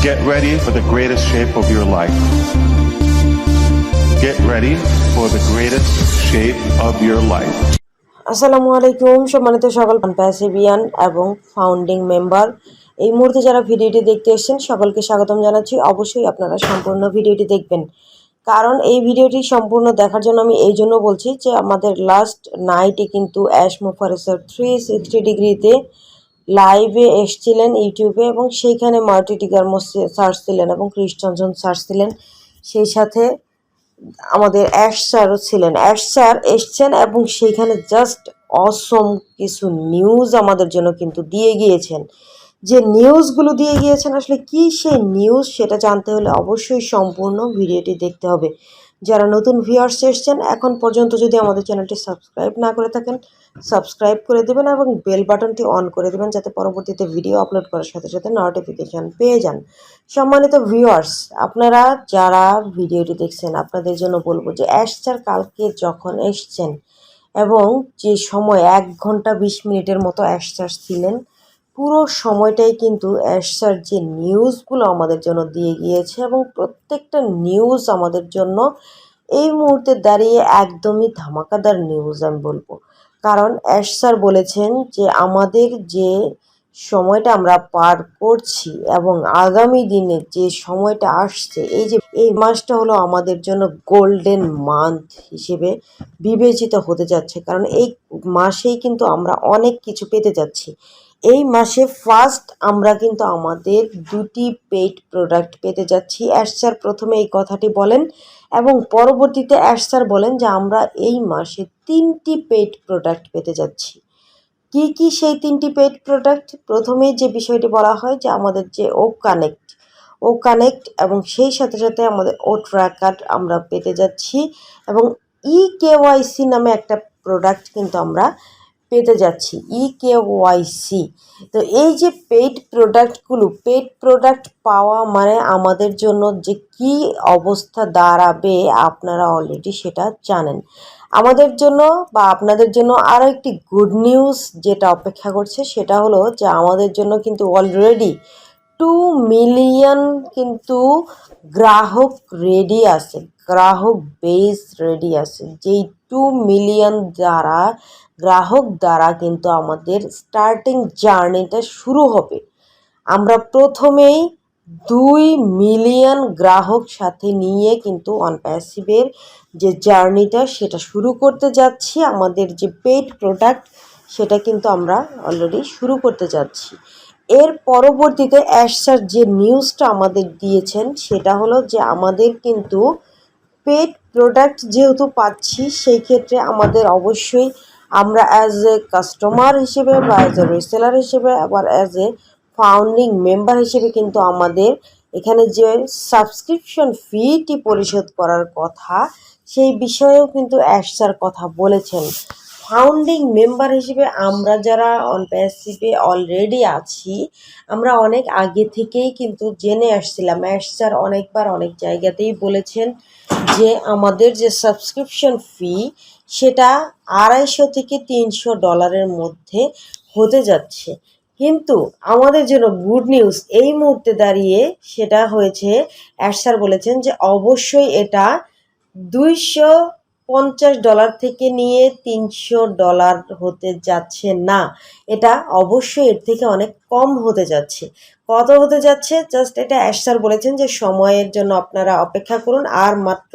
Get ready for the greatest shape of your life. Get ready for the greatest shape of your life. আসসালামু আলাইকুম সম্মানিত সকল ONPASSIVE এবং founding member, এই মুহূর্তে যারা ভিডিওটি দেখতে এসেছেন সকলকে স্বাগতম জানাচ্ছি। অবশ্যই আপনারা সম্পূর্ণ ভিডিওটি দেখবেন, কারণ এই ভিডিওটি সম্পূর্ণ দেখার জন্য আমি এই জন্য বলছি যে আমাদের লাস্ট নাইটে কিন্তু অ্যাশ মুফারেসার 360 ডিগ্রিতে লাইভে এসেছিলেন ইউটিউবে, এবং সেইখানে মার্টি টিগারমো সার্চ দিলেন এবং ক্রিস জনসন সার্চ দিলেন। সেই সাথে আমাদের অ্যাশ স্যারও ছিলেন। অ্যাশ স্যার এসছেন এবং সেইখানে জাস্ট অসম কিছু নিউজ আমাদের জন্য কিন্তু দিয়ে গিয়েছেন। যে নিউজগুলো দিয়ে গিয়েছেন আসলে কি সেই নিউজ, সেটা জানতে হলে অবশ্যই সম্পূর্ণ ভিডিওটি দেখতে হবে। যারা নতুন ভিউয়ার্স এসছেন এখন পর্যন্ত যদি আমাদের চ্যানেলটি সাবস্ক্রাইব না করে থাকেন, সাবস্ক্রাইব করে দেবেন এবং বেল বাটনটি অন করে দেবেন, যাতে পরবর্তীতে ভিডিও আপলোড করার সাথে সাথে নোটিফিকেশান পেয়ে যান। সম্মানিত ভিউয়ার্স, আপনারা যারা ভিডিওটি দেখছেন আপনাদের জন্য বলবো যে অ্যাশ স্যার কালকে যখন এসছেন এবং যে সময় 1 ঘন্টা 20 মিনিটের মতো অ্যাশ স্যার ছিলেন, পুরো সময়টাই কিন্তু অ্যাশ স্যার যে নিউজগুলো আমাদের জন্য দিয়ে গিয়েছে এবং প্রত্যেকটা নিউজ আমাদের জন্য এই মুহূর্তে দাঁড়িয়ে একদমই ধামাকাদার নিউজ আমি বলবো। কারণ অ্যাশ স্যার বলেছেন যে আমাদের যে সময়টা আমরা পার করছি এবং আগামী দিনে যে সময়টা আসছে, এই মাসটা হলো আমাদের জন্য গোল্ডেন মান্থ হিসেবে বিবেচিত হতে যাচ্ছে। কারণ এই মাসেই কিন্তু আমরা অনেক কিছু পেতে যাচ্ছি। এই মাসে ফার্স্ট আমরা কিন্তু আমাদের 2টি পেইড প্রোডাক্ট পেতে যাচ্ছি। অ্যাশ স্যার প্রথমে এই কথাটি বলেন এবং পরবর্তীতে অ্যাশ স্যার বলেন যে আমরা এই মাসে 3টি পেইড প্রোডাক্ট পেতে যাচ্ছি। কি কি সেই 3টি পেইড প্রোডাক্ট? প্রথমেই যে বিষয়টি বলা হয় যে আমাদের যে ও কানেক্ট এবং সেই সাথে সাথে আমাদের ও ট্র্যাকার আমরা পেতে যাচ্ছি, এবং EKYC নামে একটা প্রোডাক্ট কিন্তু আমরা পেতে যাচ্ছি, EKYC। তো এই যে পেইড প্রোডাক্ট পাওয়া মানে আমাদের জন্য যে কি অবস্থা দাঁড়াবে আপনারা অলরেডি সেটা জানেন। আমাদের জন্য বা আপনাদের জন্য আরও একটি গুড নিউজ যেটা অপেক্ষা করছে, সেটা হলো যে আমাদের জন্য কিন্তু অলরেডি 2 মিলিয়ন কিন্তু গ্রাহক রেডি আছে, গ্রাহক বেস রেডি আছে। যেই 2 মিলিয়ন গ্রাহক দ্বারা কিন্তু আমাদের স্টার্টিং জার্নিটা শুরু হবে। আমরা প্রথমেই 2 মিলিয়ন গ্রাহক সাথে নিয়ে কিন্তু ONPASSIVEর যে জার্নিটা সেটা শুরু করতে যাচ্ছি। আমাদের যে পেইড প্রোডাক্ট সেটা কিন্তু আমরা অলরেডি শুরু করতে যাচ্ছি। এর পরবর্তীতে অ্যাশ স্যার যে নিউজটা আমাদের দিয়েছেন সেটা হলো যে আমাদের কিন্তু পেইড প্রোডাক্ট যেহেতু পাচ্ছি, সেই ক্ষেত্রে আমাদের অবশ্যই আমরা অ্যাজ এ কাস্টমার হিসেবে বা অ্যাজ এ রিসেলার হিসেবে আবার অ্যাজ এ ফাউন্ডিং মেম্বার হিসেবে কিন্তু আমাদের এখানে যে সাবস্ক্রিপশন ফিটি পরিশোধ করার কথা, সেই বিষয়েও কিন্তু অ্যাশ স্যার কথা বলেছেন। ফাউন্ডিং মেম্বার হিসেবে আমরা যারা ONPASSIVE অলরেডি আছি, আমরা অনেক আগে থেকেই কিন্তু জেনে আসছিলাম। অ্যাশ স্যার অনেকবার অনেক জায়গাতেই বলেছেন যে আমাদের যে সাবস্ক্রিপশন ফি সেটা $250 থেকে $300 মধ্যে হতে যাচ্ছে। কিন্তু আমাদের জন্য গুড নিউজ এই মুহূর্তে দাঁড়িয়ে সেটা হয়েছে, অ্যাশ স্যার বলেছেন যে অবশ্যই এটা $250 থেকে নিয়ে $300 হতে যাচ্ছে না, এটা অবশ্যই এর থেকে অনেক কম হতে যাচ্ছে। কত হতে যাচ্ছে জাস্ট এটা অ্যাশ স্যার বলেছেন যে সময়ের জন্য আপনারা অপেক্ষা করুন, আর মাত্র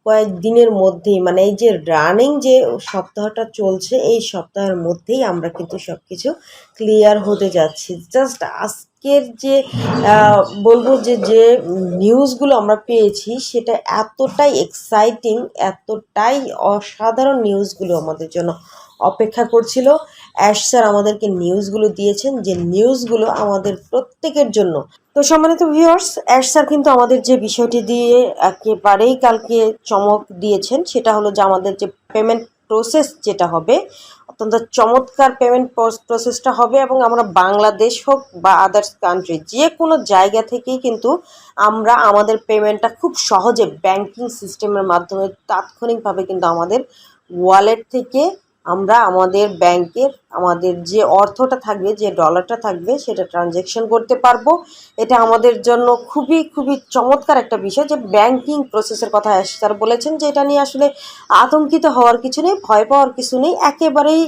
কয়েকদিনের মধ্যেই, মানে এই যে রানিং যে সপ্তাহটা চলছে এই সপ্তাহের মধ্যেই আমরা কিন্তু সব কিছু ক্লিয়ার হতে যাচ্ছি। জাস্ট আজকের যে বলবো যে নিউজগুলো আমরা পেয়েছি সেটা এতটাই এক্সাইটিং, এতটাই অসাধারণ নিউজগুলো আমাদের জন্য অপেক্ষা করছিল। অ্যাশ স্যার আমাদেরকে নিউজগুলো দিয়েছেন, যে নিউজগুলো আমাদের প্রত্যেকের জন্য। তো সম্মানিত ভিউয়ার্স, অ্যাশ স্যার কিন্তু আমাদের যে বিষয়টি দিয়ে একেবারেই কালকে চমক দিয়েছেন, সেটা হলো যে আমাদের যে পেমেন্ট প্রসেস যেটা হবে, অত্যন্ত চমৎকার পেমেন্ট প্রসেসটা হবে, এবং আমরা বাংলাদেশ হোক বা আদার্স কান্ট্রি যে কোনো জায়গা থেকেই কিন্তু আমরা আমাদের পেমেন্টটা খুব সহজে ব্যাংকিং সিস্টেমের মাধ্যমে তাৎক্ষণিকভাবে কিন্তু আমাদের ওয়ালেট থেকে আমরা আমাদের ব্যাংকের আমাদের যে অর্থটা থাকবে, যে ডলারটা থাকবে, সেটা ট্রানজ্যাকশন করতে পারবো। এটা আমাদের জন্য খুবই খুবই চমৎকার একটা বিষয় যে ব্যাংকিং প্রসেসের কথা স্যার বলেছেন, যে এটা নিয়ে আসলে আতঙ্কিত হওয়ার কিছু নেই, ভয় পাওয়ার কিছু নেই। একেবারেই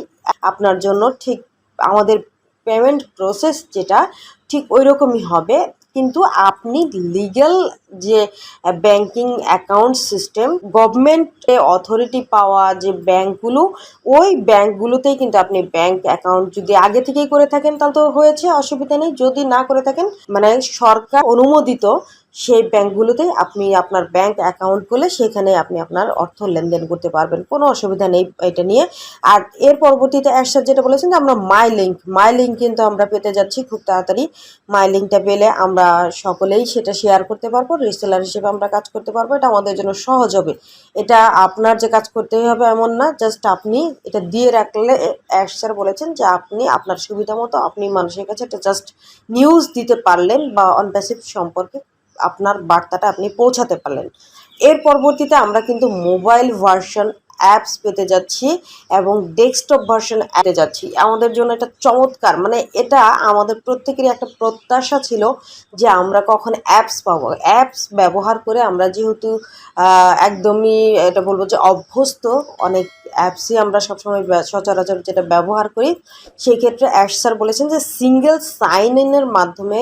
আপনার জন্য ঠিক আমাদের পেমেন্ট প্রসেস যেটা ঠিক ওই রকমই হবে। কিন্তু আপনি লিগ্যাল যে ব্যাংকিং অ্যাকাউন্ট সিস্টেম, গভর্নমেন্টে অথরিটি পাওয়া যে ব্যাংকগুলো, ওই ব্যাংকগুলোতেই কিন্তু আপনি ব্যাংক অ্যাকাউন্ট যদি আগে থেকেই করে থাকেন তাহলে তো হয়েছে, অসুবিধা নেই। যদি না করে থাকেন, মানে সরকার অনুমোদিত সেই ব্যাংকগুলোতেই আপনি আপনার ব্যাংক অ্যাকাউন্ট খুলে সেখানে আপনি আপনার অর্থ লেনদেন করতে পারবেন, কোনো অসুবিধা নেই এটা নিয়ে। আর এর পরবর্তীতে স্যার যেটা বলেছেন যে আমরা মাই লিঙ্ক কিন্তু আমরা পেতে যাচ্ছি খুব তাড়াতাড়ি। মাই লিঙ্কটা পেলে আমরা সকলেই সেটা শেয়ার করতে পারবো, রিসেলার হিসেবে আমরা কাজ করতে পারবো। এটা আমাদের জন্য সহজ হবে। এটা আপনার যে কাজ করতেই হবে এমন না, জাস্ট আপনি এটা দিয়ে রাখলে, স্যার বলেছেন যে আপনি আপনার সুবিধা মতো আপনি মানুষের কাছে এটা জাস্ট নিউজ দিতে পারলেন বা অনপ্যাসিভ সম্পর্কে আপনার বার্তাটা আপনি পৌঁছাতে পারলেন। এর পরবর্তীতে আমরা কিন্তু মোবাইল ভার্সন অ্যাপস পেতে যাচ্ছি এবং ডেস্কটপ ভার্সন পেতে যাচ্ছি। আমাদের জন্য এটা চমৎকার, মানে এটা আমাদের প্রত্যেকেরই একটা প্রত্যাশা ছিল যে আমরা কখন অ্যাপস পাবো। অ্যাপস ব্যবহার করে আমরা যেহেতু একদমই এটা বলবো যে অভ্যস্ত, অনেক অ্যাপসই আমরা সবসময় সচরাচর যেটা ব্যবহার করি, সেই ক্ষেত্রে স্যার বলেছেন যে সিঙ্গেল সাইন ইনের মাধ্যমে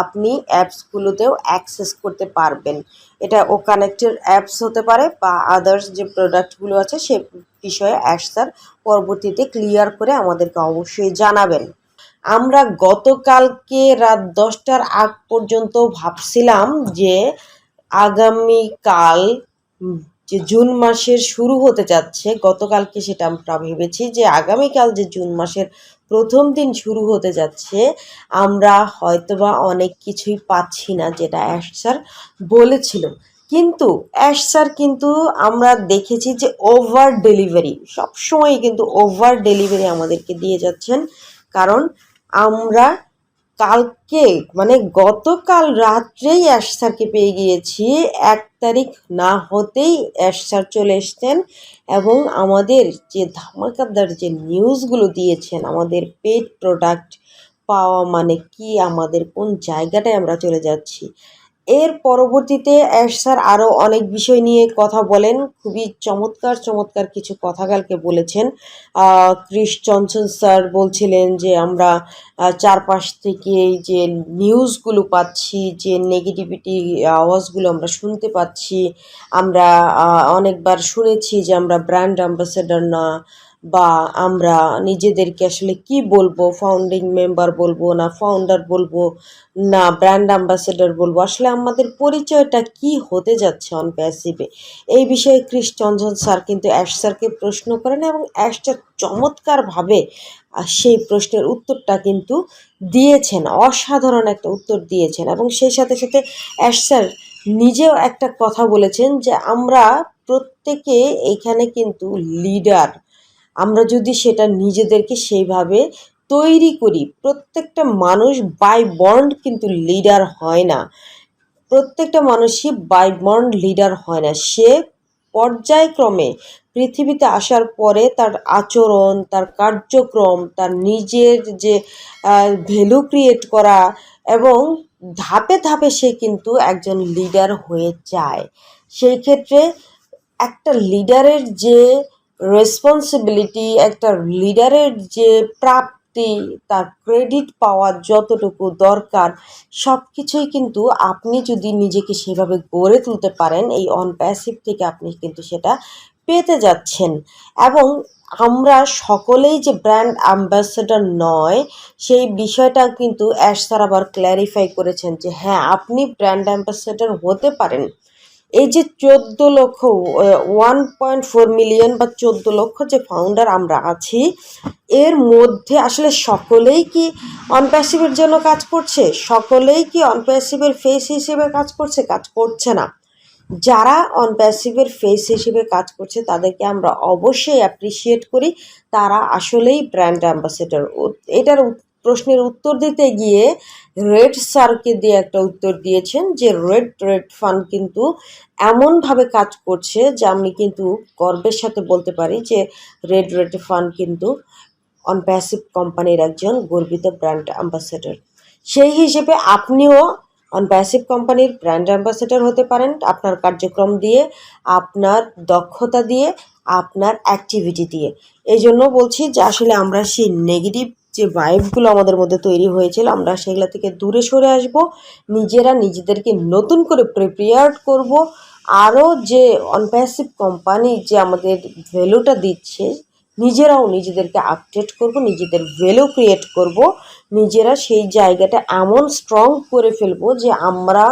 আপনি অ্যাপসগুলোতেও অ্যাক্সেস করতে পারবেন। এটা ও কানেক্টেড অ্যাপস হতে পারে বা আদার্স যে প্রোডাক্টগুলো আছে সে বিষয়ে স্যার পরবর্তীতে ক্লিয়ার করে আমাদেরকে অবশ্যই জানাবেন। আমরা গতকালকে রাত 10টার আগ পর্যন্ত ভাবছিলাম যে আগামীকাল যে জুন মাসের শুরু হতে যাচ্ছে, গতকালকে সেটা আমরা ভেবেছি যে আগামীকাল যে জুন মাসের প্রথম দিন শুরু হতে যাচ্ছে, আমরা হয়তোবা অনেক কিছুই পাচ্ছি না যেটা স্যার বলেছিল। কিন্তু স্যার কিন্তু আমরা দেখেছি যে ওভার ডেলিভারি, সবসময় কিন্তু ওভার ডেলিভারি আমাদেরকে দিয়ে যাচ্ছেন। কারণ আমরা কালকে মানে গতকাল রাত্রেই স্যারকে পেয়ে গিয়েছি, 1 তারিখ না হতেই স্যার চলে এসছেন এবং আমাদের যে ধামাকাদার যে নিউজগুলো দিয়েছেন, আমাদের পেড প্রোডাক্ট পাওয়া মানে কি, আমাদের কোন জায়গাটায় আমরা চলে যাচ্ছি। এর পরবর্তীতে স্যার আরও অনেক বিষয় নিয়ে কথা বলেন, খুবই চমৎকার চমৎকার কিছু কথা কালকে বলেছেন। ক্রিস জনসন স্যার বলছিলেন যে আমরা চারপাশ থেকে যে নিউজগুলো পাচ্ছি, যে নেগেটিভিটি আওয়াজগুলো আমরা শুনতে পাচ্ছি, আমরা অনেকবার শুনেছি যে আমরা ব্র্যান্ড অ্যাম্বাসেডর না, বা আমরা নিজেদেরকে আসলে কি বলবো, ফাউন্ডিং মেম্বার বলবো না ফাউন্ডার বলবো না ব্র্যান্ড অ্যাম্বাসেডর বলবো, আসলে আমাদের পরিচয়টা কি হতে যাচ্ছে অনপ্যাসিভে। এই বিষয়ে ক্রিস জনসন স্যার কিন্তু স্যারকে প্রশ্ন করেন এবং স্যার চমৎকারভাবে সেই প্রশ্নের উত্তরটা কিন্তু দিয়েছেন, অসাধারণ একটা উত্তর দিয়েছেন। এবং সেই সাথে সাথে স্যার নিজেও একটা কথা বলেছেন যে আমরা প্রত্যেকে এখানে কিন্তু লিডার, আমরা যদি সেটা নিজেদেরকে সেইভাবে তৈরি করি, প্রত্যেকটা মানুষ বাই বর্ন কিন্তু লিডার হয় না, প্রত্যেকটা মানুষই বাই বর্ন লিডার হয় না। সে পর্যায়ক্রমে পৃথিবীতে আসার পরে তার আচরণ, তার কার্যক্রম, তার নিজের যে ভ্যালু ক্রিয়েট করা এবং ধাপে ধাপে সে কিন্তু একজন লিডার হয়ে যায়। সেই ক্ষেত্রে একটা লিডারের যে রেসপন্সিবিলিটি, একটা লিডারের যে প্রাপ্তি, তার ক্রেডিট পাওয়া যতটুকু দরকার, সব কিছুই কিন্তু আপনি যদি নিজেকে সেভাবে গড়ে তুলতে পারেন, এই অনপ্যাসিভ থেকে আপনি কিন্তু সেটা পেতে যাচ্ছেন। এবং আমরা সকলেই যে ব্র্যান্ড অ্যাম্বাসেডর নয়, সেই বিষয়টা কিন্তু স্যার আবার ক্ল্যারিফাই করেছেন যে হ্যাঁ, আপনি ব্র্যান্ড অ্যাম্বাসেডর হতে পারেন। এই যে 14 লক্ষ 1.4 মিলিয়ন বা 14 লক্ষ যে ফাউন্ডার আমরা আছি, এর মধ্যে আসলে সকলেই কি অনপ্যাসিভের জন্য কাজ করছে? সকলেই কি অনপ্যাসিভের ফেস হিসেবে কাজ করছে? কাজ করছে না। যারা অনপ্যাসিভের ফেস হিসেবে কাজ করছে তাদেরকে আমরা অবশ্যই অ্যাপ্রিসিয়েট করি, তারা আসলেই ব্র্যান্ড অ্যাম্বাসেডর। এটার প্রশ্নের উত্তর দিতে গিয়ে রেড স্যারকে দিয়ে একটা উত্তর দিয়েছেন যে রেড ফান্ড কিন্তু এমনভাবে কাজ করছে যে আমি কিন্তু গর্বের সাথে বলতে পারি যে রেড ফান্ড কিন্তু অনপ্যাসিভ কোম্পানির একজন গর্বিত ব্র্যান্ড অ্যাম্বাসেডর। সেই হিসেবে আপনিও অনপ্যাসিভ কোম্পানির ব্র্যান্ড অ্যাম্বাসেডর হতে পারেন আপনার কার্যক্রম দিয়ে, আপনার দক্ষতা দিয়ে, আপনার অ্যাক্টিভিটি দিয়ে। এই জন্য বলছি যে আসলে আমরা সেই নেগেটিভ যে ভাইবগুলো আমাদের মধ্যে তৈরি হয়েছিল আমরা সেগুলো থেকে দূরে সরে আসব, নিজেরা নিজেদেরকে নতুন করে প্রিপেয়ার্ড করব। আরও যে অনপ্যাসিভ কোম্পানি যে আমাদের ভ্যালুটা দিচ্ছে নিজেরাও নিজেদেরকে আপডেট করব, নিজেদের ভ্যালু ক্রিয়েট করব, নিজেরা সেই জায়গাটা এমন স্ট্রং করে ফেলবো যে আমরা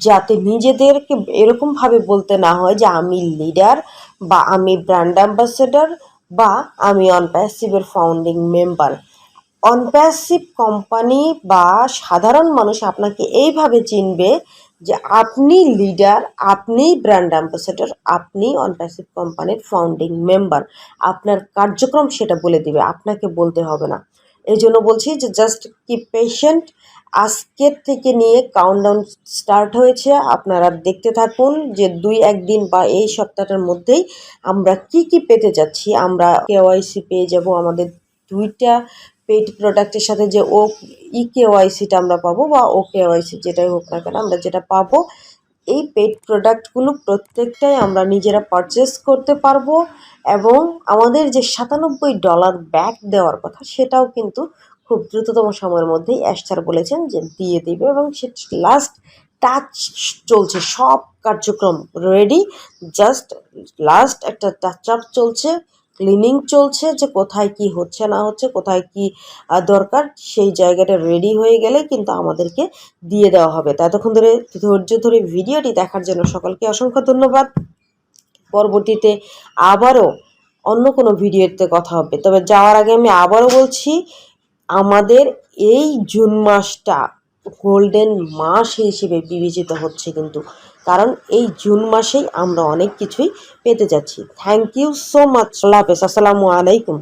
যাতে নিজেদেরকে এরকমভাবে বলতে না হয় যে আমি লিডার বা আমি ব্র্যান্ড অ্যাম্বাসেডর বা আমি অনপ্যাসিভের ফাউন্ডিং মেম্বার। অনপ্যাসিভ কোম্পানি বা সাধারণ মানুষ আপনাকে এইভাবে চিনবে যে আপনি লিডার, আপনি ব্র্যান্ড অ্যাম্বাসেডর, আপনি অনপ্যাসিভ কোম্পানির ফাউন্ডিং মেম্বার। আপনার কার্যক্রম সেটা বলে দিবে, আপনাকে বলতে হবে না। এই জন্য বলছি যে জাস্ট কি পেশেন্ট। আজকের থেকে নিয়ে কাউন্টডাউন স্টার্ট হয়েছে, আপনারা দেখতে থাকুন যে 2-1 দিন বা এই সপ্তাহটার মধ্যেই আমরা কি পেতে যাচ্ছি। আমরা কেওয়াইসি পেয়ে যাব, আমাদের 2টা পেইড প্রোডাক্টের সাথে যে কেওয়াইসিটা আমরা পাবো বা কেওয়াইসি যেটাই হোক না কেন আমরা যেটা পাবো, এই পেইড প্রোডাক্টগুলো প্রত্যেকটাই আমরা নিজেরা পারচেস করতে পারবো এবং আমাদের যে $97 ব্যাক দেওয়ার কথা সেটাও কিন্তু খুব দ্রুততম সময়ের মধ্যেই স্যার বলেছেন যে দিয়ে দিবে এবং সে লাস্ট টাচ চলছে, সব কার্যক্রম রেডি, জাস্ট লাস্ট একটা টাচ আপ চলছে, ক্লিনিং চলছে যে কোথায় কি হচ্ছে না হচ্ছে, কোথায় কি দরকার, সেই জায়গাটা রেডি হয়ে গেলে কিন্তু আমাদেরকে দিয়ে দেওয়া হবে। ততক্ষণ ধরে ধৈর্য ধরে ভিডিওটি দেখার জন্য সকলকে অসংখ্য ধন্যবাদ। পরবর্তীতে আবারও অন্য কোনো ভিডিওতে কথা হবে, তবে যাওয়ার আগে আমি আবারও বলছি আমাদের এই জুন মাসটা গোল্ডেন মাস হিসেবে বিবেচিত হচ্ছে কিন্তু, কারণ এই জুন মাসেই আমরা অনেক কিছুই পেতে যাচ্ছি। Thank you so much. আল্লাহ হাফেজ, আসসালামু আলাইকুম।